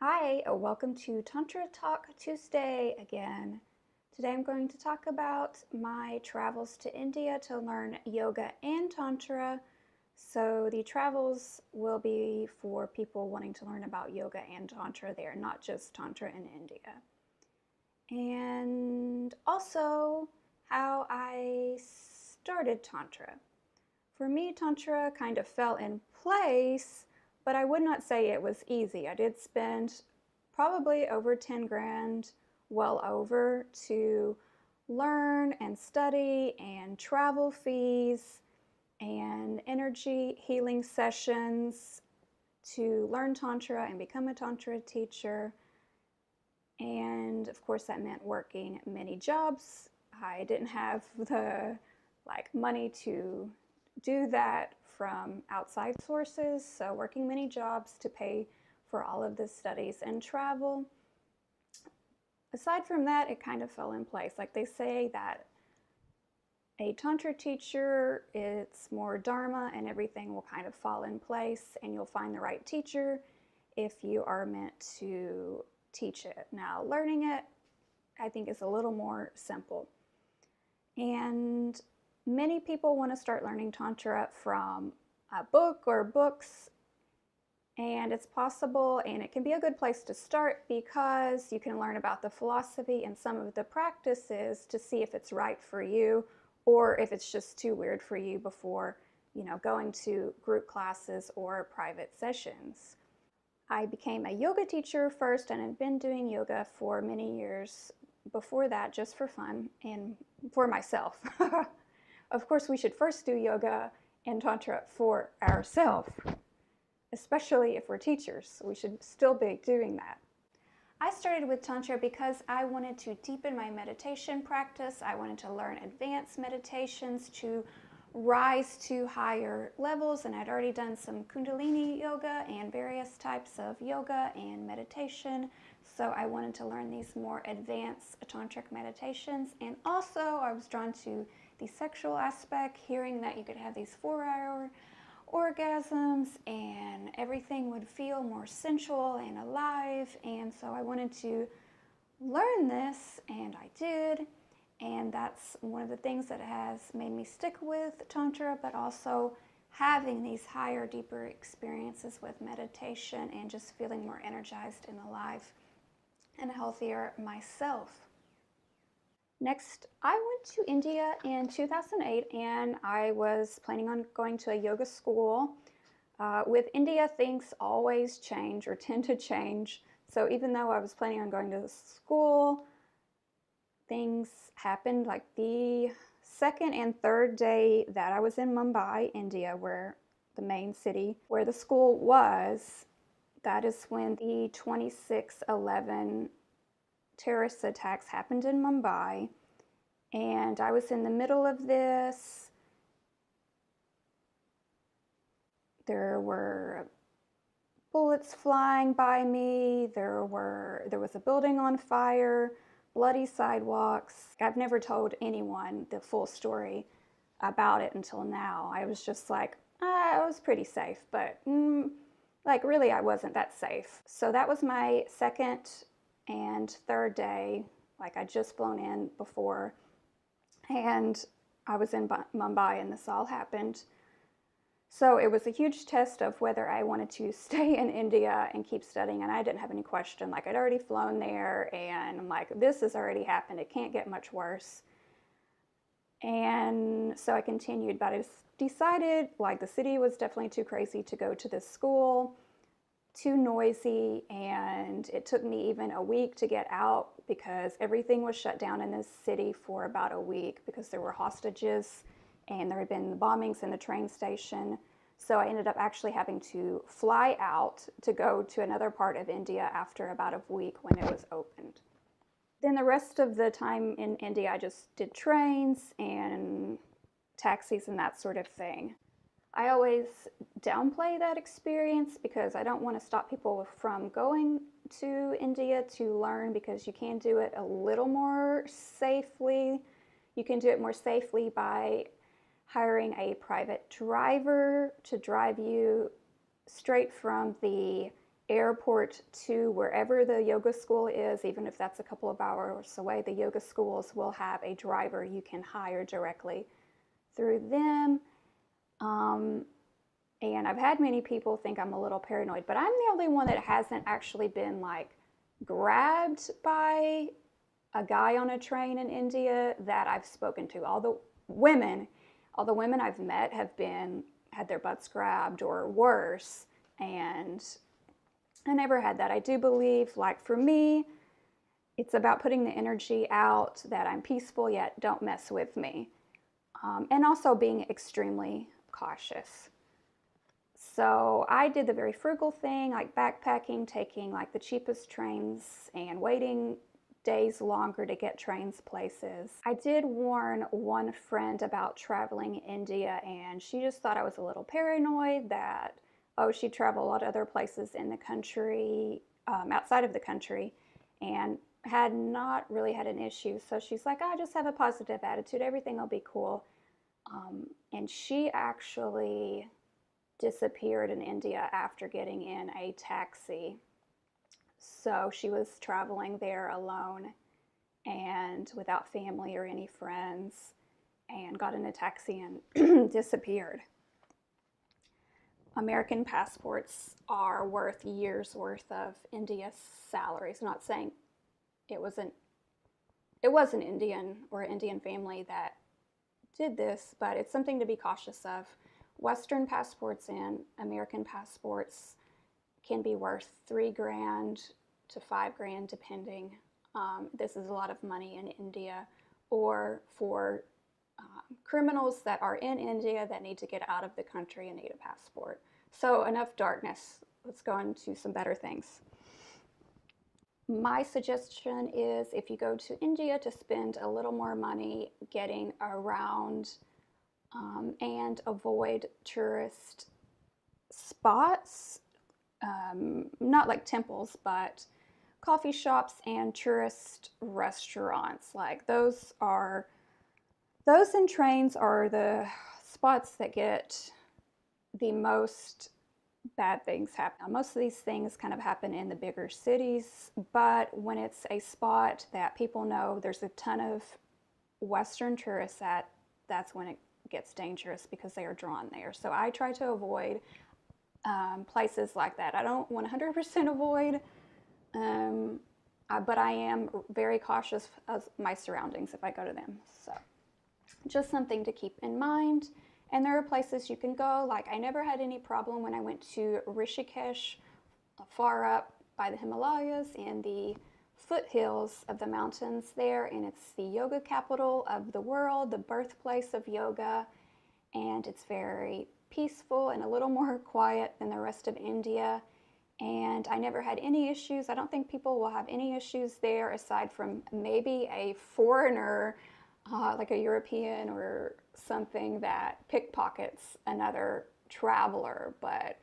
Hi, welcome to Tantra Talk Tuesday again. Today I'm going to talk about my travels to India to learn yoga and Tantra. So the travels will be for people wanting to learn about yoga and Tantra there, not just Tantra in India. And also how I started Tantra. For me, Tantra kind of fell in place, but I would not say it was easy. I did spend probably over 10 grand, well over, to learn and study, and travel fees and energy healing sessions to learn Tantra and become a Tantra teacher. And of course, that meant working many jobs. I didn't have the money to do that from outside sources, so working many jobs to pay for all of the studies and travel. Aside from that, it kind of fell in place. Like they say that a Tantra teacher, it's more Dharma and everything will kind of fall in place and you'll find the right teacher if you are meant to teach it. Now, learning it, I think, is a little more simple. And many people want to start learning Tantra from a book or books, and it's possible, and it can be a good place to start because you can learn about the philosophy and some of the practices to see if it's right for you or if it's just too weird for you before, going to group classes or private sessions. I became a yoga teacher first and had been doing yoga for many years before that, just for fun and for myself. Of course, we should first do yoga and Tantra for ourselves, especially if we're teachers. We should still be doing that. I started with Tantra because I wanted to deepen my meditation practice. I wanted to learn advanced meditations to rise to higher levels, and I'd already done some Kundalini yoga and various types of yoga and meditation. So I wanted to learn these more advanced tantric meditations. And also I was drawn to the sexual aspect, hearing that you could have these 4-hour orgasms and everything would feel more sensual and alive. And so I wanted to learn this, and I did. And that's one of the things that has made me stick with Tantra, but also having these higher, deeper experiences with meditation and just feeling more energized and alive and healthier myself. Next, I went to India in 2008, and I was planning on going to a yoga school. With India, things always change or tend to change. So even though I was planning on going to the school, things happened like the second and third day that I was in Mumbai, India, where the main city where the school was. That is when the 26/11 terrorist attacks happened in Mumbai, and I was in the middle of this. There were bullets flying by me. There was a building on fire, bloody sidewalks. I've never told anyone the full story about it until now. I was just like, I was pretty safe, but really I wasn't that safe. So that was my second and third day. I'd just flown in before, and I was in Mumbai, and this all happened. So it was a huge test of whether I wanted to stay in India and keep studying, and I didn't have any question. I'd already flown there, and I'm like, this has already happened. It can't get much worse. And so I continued, but I decided the city was definitely too crazy to go to this school, too noisy, and it took me even a week to get out because everything was shut down in this city for about a week because there were hostages and there had been bombings in the train station. So I ended up actually having to fly out to go to another part of India after about a week when it was opened. Then the rest of the time in India, I just did trains and taxis and that sort of thing. I always downplay that experience because I don't want to stop people from going to India to learn, because you can do it a little more safely. You can do it more safely by hiring a private driver to drive you straight from the airport to wherever the yoga school is, even if that's a couple of hours away, the yoga schools will have a driver you can hire directly through them. And I've had many people think I'm a little paranoid, but I'm the only one that hasn't actually been like grabbed by a guy on a train in India that I've spoken to. All the women I've met have had their butts grabbed or worse, and I never had that. I do believe, like for me, it's about putting the energy out that I'm peaceful, yet don't mess with me. And also being extremely cautious. So I did the very frugal thing, like backpacking, taking like the cheapest trains and waiting days longer to get trains places. I did warn one friend about traveling India, and she just thought I was a little paranoid that, oh, she'd travel a lot of other places in the country, outside of the country, and had not really had an issue. So she's like, I just have a positive attitude, everything will be cool. And she actually disappeared in India after getting in a taxi. So she was traveling there alone and without family or any friends, and got in a taxi and disappeared. American passports are worth years worth of India's salaries. I'm not saying it was an Indian or an Indian family that did this, but it's something to be cautious of. Western passports and American passports can be worth $3,000 to $5,000 depending. This is a lot of money in India, or for criminals that are in India that need to get out of the country and need a passport. So enough darkness. Let's go on to some better things. My suggestion is, if you go to India, to spend a little more money getting around and avoid tourist spots, not like temples, but coffee shops and tourist restaurants. Like those and trains are the spots that get the most bad things happen. Most of these things kind of happen in the bigger cities, but when it's a spot that people know there's a ton of Western tourists at, that's when it gets dangerous because they are drawn there. So I try to avoid places like that. I don't 100% avoid, but I am very cautious of my surroundings if I go to them. So just something to keep in mind. And there are places you can go. Like I never had any problem when I went to Rishikesh, far up by the Himalayas in the foothills of the mountains there, and it's the yoga capital of the world, the birthplace of yoga, and it's very peaceful and a little more quiet than the rest of India. And I never had any issues. I don't think people will have any issues there aside from maybe a foreigner, like a European or something, that pickpockets another traveler. But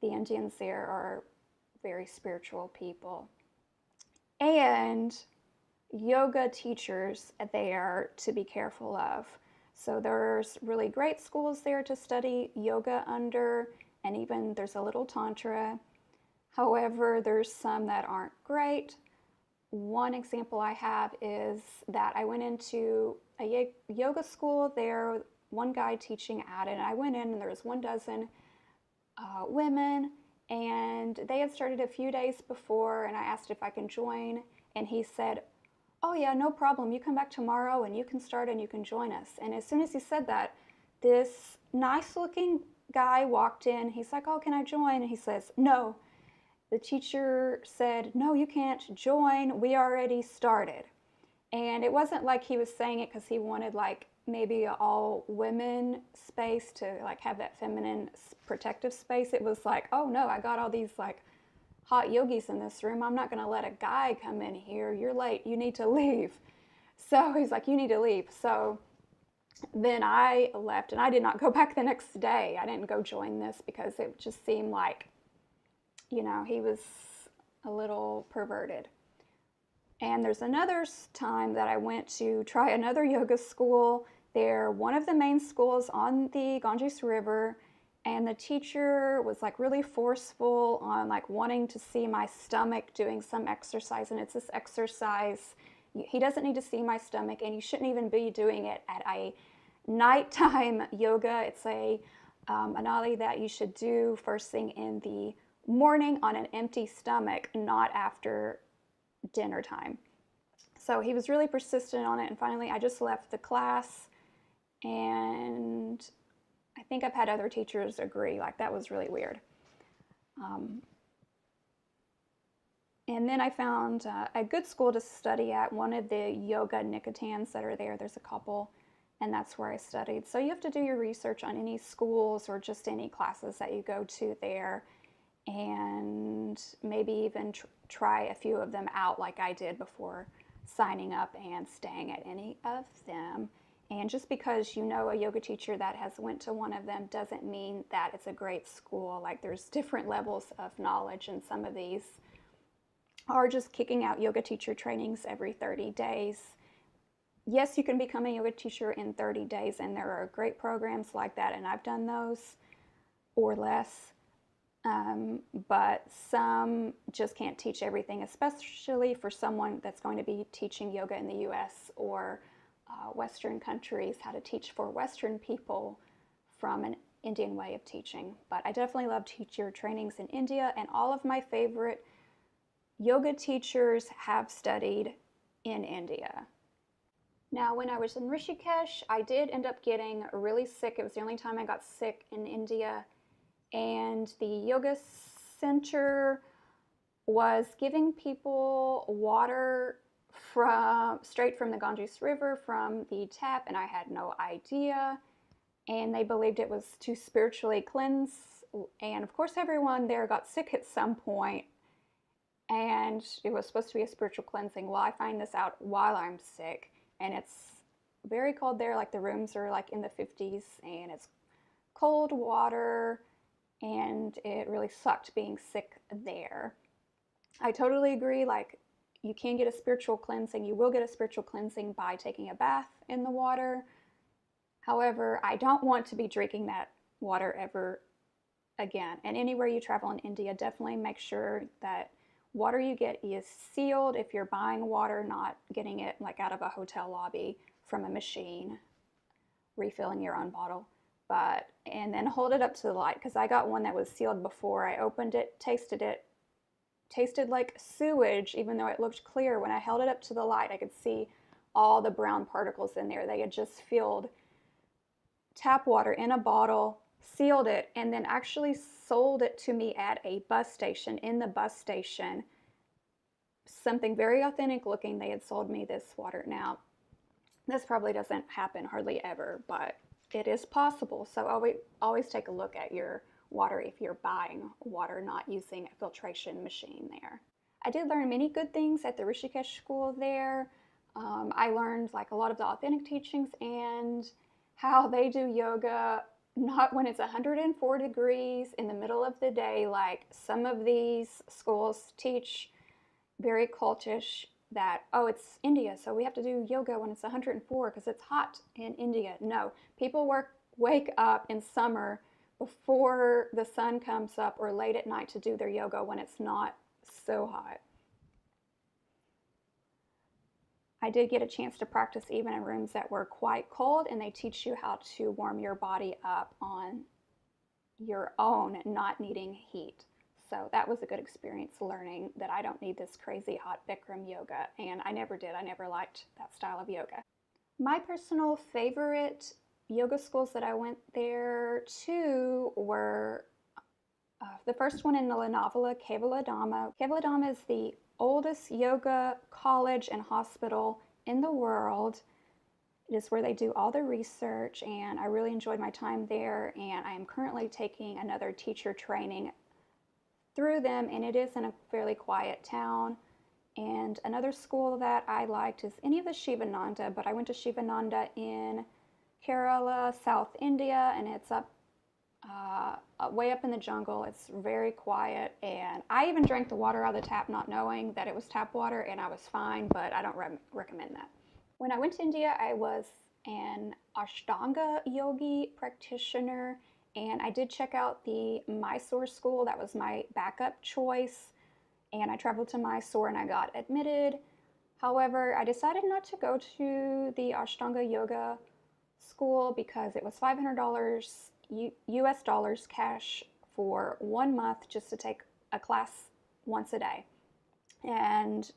the Indians there are very spiritual people. And yoga teachers there to be careful of. So there's really great schools there to study yoga under, and even there's a little Tantra. However, there's some that aren't great. One example I have is that I went into a yoga school there, one guy teaching at it, and I went in and there was 12 women, and they had started a few days before, and I asked if I can join, and he said, oh yeah, no problem, you come back tomorrow and you can start and you can join us. And as soon as he said that, this nice looking guy walked in. He's like, oh, can I join? And he says, no. The teacher said, no, you can't join, we already started. And it wasn't like he was saying it because he wanted like maybe an all women space to like have that feminine protective space. It was like, oh no, I got all these like hot yogis in this room. I'm not going to let a guy come in here. You're late. You need to leave. So he's like, you need to leave. So then I left, and I did not go back the next day. I didn't go join this because it just seemed like, you know, he was a little perverted. And there's another time that I went to try another yoga school. They're one of the main schools on the Ganges River, and the teacher was like really forceful on like wanting to see my stomach doing some exercise, and it's this exercise he doesn't need to see my stomach, and you shouldn't even be doing it at a nighttime yoga. It's a anali that you should do first thing in the morning on an empty stomach, not after dinner time. So he was really persistent on it, and finally I just left the class, and I think I've had other teachers agree, like that was really weird. And then I found a good school to study at, one of the yoga nikotans that are there. There's a couple, and that's where I studied. So you have to do your research on any schools or just any classes that you go to there, and maybe even try a few of them out like I did before signing up and staying at any of them. And just because you know a yoga teacher that has went to one of them doesn't mean that it's a great school. Like there's different levels of knowledge, and some of these are just kicking out yoga teacher trainings every 30 days. Yes, you can become a yoga teacher in 30 days, and there are great programs like that, and I've done those or less. But some just can't teach everything, especially for someone that's going to be teaching yoga in the US or Western countries, how to teach for Western people from an Indian way of teaching. But I definitely love teacher trainings in India, and all of my favorite yoga teachers have studied in India. Now, when I was in Rishikesh, I did end up getting really sick. It was the only time I got sick in India, and the yoga center was giving people water straight from the Ganges River from the tap, and I had no idea, and they believed it was to spiritually cleanse, and of course everyone there got sick at some point, and it was supposed to be a spiritual cleansing. Well, I find this out while I'm sick, and it's very cold there, like the rooms are like in the 50s, and it's cold water, and it really sucked being sick there. I totally agree, like you can get a spiritual cleansing. You will get a spiritual cleansing by taking a bath in the water. However, I don't want to be drinking that water ever again. And anywhere you travel in India, definitely make sure that water you get is sealed. If you're buying water, not getting it like out of a hotel lobby from a machine, refilling your own bottle. And then hold it up to the light, because I got one that was sealed before. I opened it, tasted like sewage, even though it looked clear. When I held it up to the light, I could see all the brown particles in there. They had just filled tap water in a bottle, sealed it, and then actually sold it to me at a bus station. In the bus station, something very authentic looking, they had sold me this water. Now, this probably doesn't happen hardly ever, but it is possible. So always take a look at your water if you're buying water, not using a filtration machine there. I did learn many good things at the Rishikesh school there. I learned like a lot of the authentic teachings and how they do yoga, not when it's 104 degrees in the middle of the day, like some of these schools teach, very cultish, that, oh, it's India, so we have to do yoga when it's 104 because it's hot in India. No, people wake up in summer before the sun comes up or late at night to do their yoga when it's not so hot. I did get a chance to practice even in rooms that were quite cold, and they teach you how to warm your body up on your own, not needing heat. So that was a good experience, learning that I don't need this crazy hot Bikram yoga, and I never did. I never liked that style of yoga. My personal favorite yoga schools that I went there to were the first one in Lonavala, Kevaladhamma. Kevaladhamma is the oldest yoga college and hospital in the world. It is where they do all the research, and I really enjoyed my time there, and I am currently taking another teacher training through them, and it is in a fairly quiet town. And another school that I liked is any of the Shivananda, but I went to Shivananda in Kerala, South India, and it's up way up in the jungle. It's very quiet, and I even drank the water out of the tap not knowing that it was tap water, and I was fine, but I don't recommend that. When I went to India, I was an Ashtanga yogi practitioner, And I did check out the Mysore school. That was my backup choice. And I traveled to Mysore and I got admitted. However, I decided not to go to the Ashtanga Yoga school because it was $500 US dollars cash for 1 month just to take a class once a day. And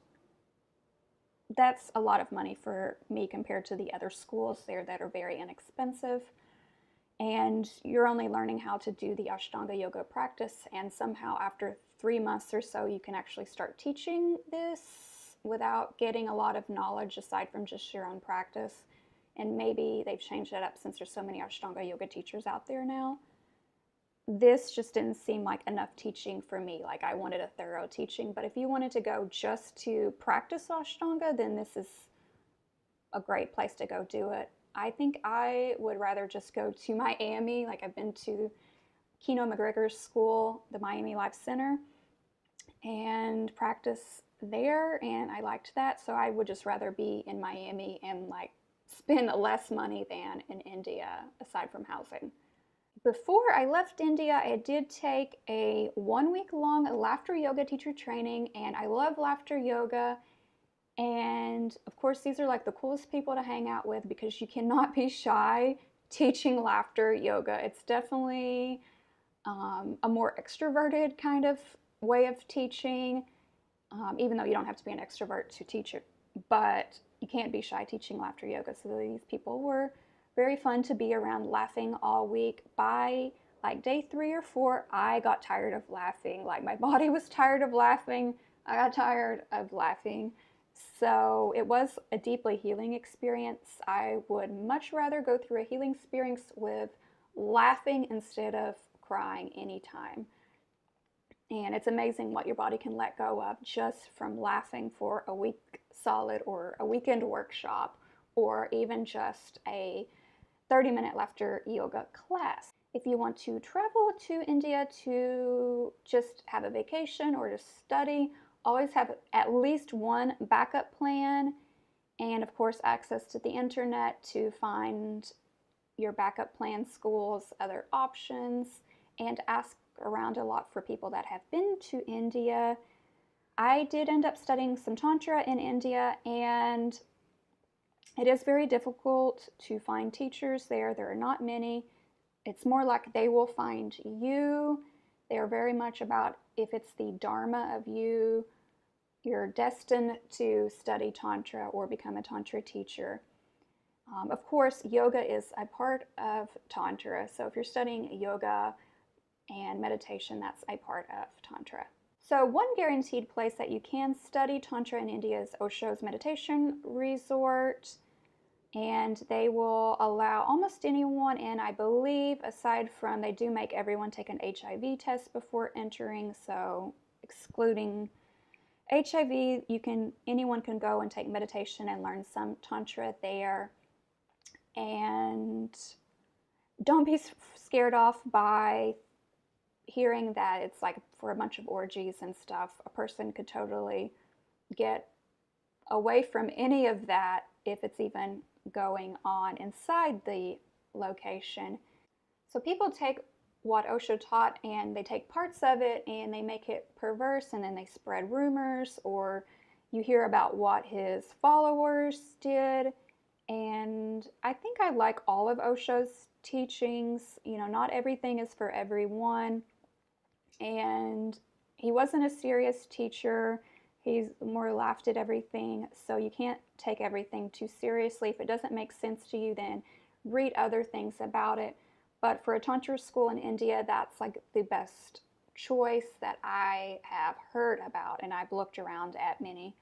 that's a lot of money for me compared to the other schools there that are very inexpensive. And you're only learning how to do the Ashtanga Yoga practice, and somehow after 3 months or so you can actually start teaching this without getting a lot of knowledge aside from just your own practice. And maybe they've changed that up since there's so many Ashtanga Yoga teachers out there now. This just didn't seem like enough teaching for me. Like, I wanted a thorough teaching. But if you wanted to go just to practice Ashtanga, then this is a great place to go do it. I think I would rather just go to Miami. Like, I've been to Keno McGregor's school, the Miami Life Center, and practice there, and I liked that. So I would just rather be in Miami and like spend less money than in India, aside from housing. Before I left India, I did take a 1 week-long laughter yoga teacher training, and I love laughter yoga. And of course, these are like the coolest people to hang out with because you cannot be shy teaching laughter yoga. It's definitely a more extroverted kind of way of teaching, even though you don't have to be an extrovert to teach it. But you can't be shy teaching laughter yoga. So these people were very fun to be around, laughing all week. By like day 3 or 4, I got tired of laughing. Like, my body was tired of laughing. I got tired of laughing. So it was a deeply healing experience. I would much rather go through a healing experience with laughing instead of crying anytime. And it's amazing what your body can let go of just from laughing for a week solid, or a weekend workshop, or even just a 30-minute laughter yoga class. If you want to travel to India to just have a vacation or to study, always have at least one backup plan, and of course access to the internet to find your backup plan schools, other options, and ask around a lot for people that have been to India. I did end up studying some Tantra in India, and it is very difficult to find teachers there. There are not many. It's more like they will find you. They are very much about, if it's the dharma of you, you're destined to study Tantra or become a Tantra teacher. Of course, yoga is a part of Tantra. So if you're studying yoga and meditation, that's a part of Tantra. So one guaranteed place that you can study Tantra in India is Osho's meditation resort. And they will allow almost anyone in, I believe, aside from, they do make everyone take an HIV test before entering. So excluding HIV, anyone can go and take meditation and learn some Tantra there. And don't be scared off by hearing that it's like for a bunch of orgies and stuff. A person could totally get away from any of that if it's even going on inside the location. So people take what Osho taught and they take parts of it and they make it perverse, and then they spread rumors, or you hear about what his followers did. And I think I like all of Osho's teachings. You know, not everything is for everyone. And he wasn't a serious teacher. He's more laughed at everything. So you can't take everything too seriously. If it doesn't make sense to you, then read other things about it. But for a Tantra school in India, that's like the best choice that I have heard about, and I've looked around at many.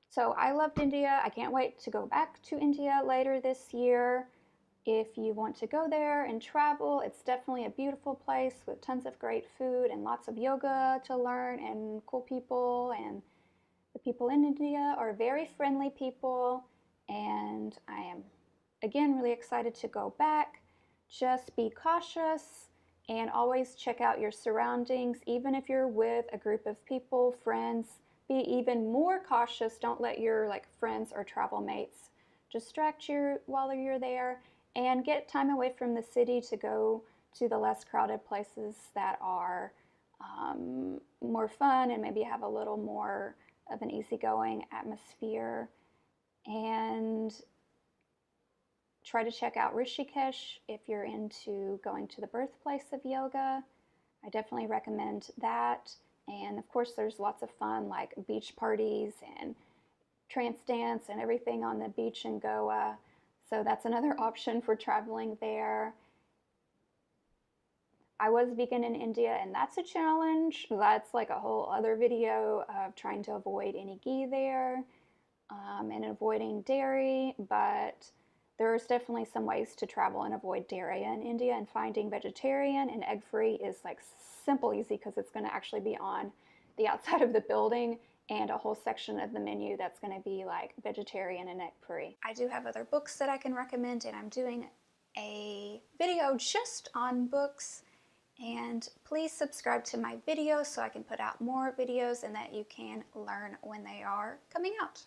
So I loved India. I can't wait to go back to India later this year. If you want to go there and travel, it's definitely a beautiful place with tons of great food and lots of yoga to learn and cool people. And the people in India are very friendly people. And I am, again, really excited to go back. Just be cautious and always check out your surroundings. Even if you're with a group of people, friends, be even more cautious. Don't let your friends or travel mates distract you while you're there, and get time away from the city to go to the less crowded places that are more fun and maybe have a little more of an easygoing atmosphere. And try to check out Rishikesh if you're into going to the birthplace of yoga. I definitely recommend that. And of course, there's lots of fun like beach parties and trance dance and everything on the beach in Goa. So that's another option for traveling there. I was vegan in India, and that's a challenge. That's like a whole other video of trying to avoid any ghee there and avoiding dairy, but there's definitely some ways to travel and avoid dairy in India, and finding vegetarian and egg-free is like simple, easy, because it's going to actually be on the outside of the building and a whole section of the menu that's going to be like vegetarian and egg-free. I do have other books that I can recommend, and I'm doing a video just on books. And please subscribe to my videos so I can put out more videos and that you can learn when they are coming out.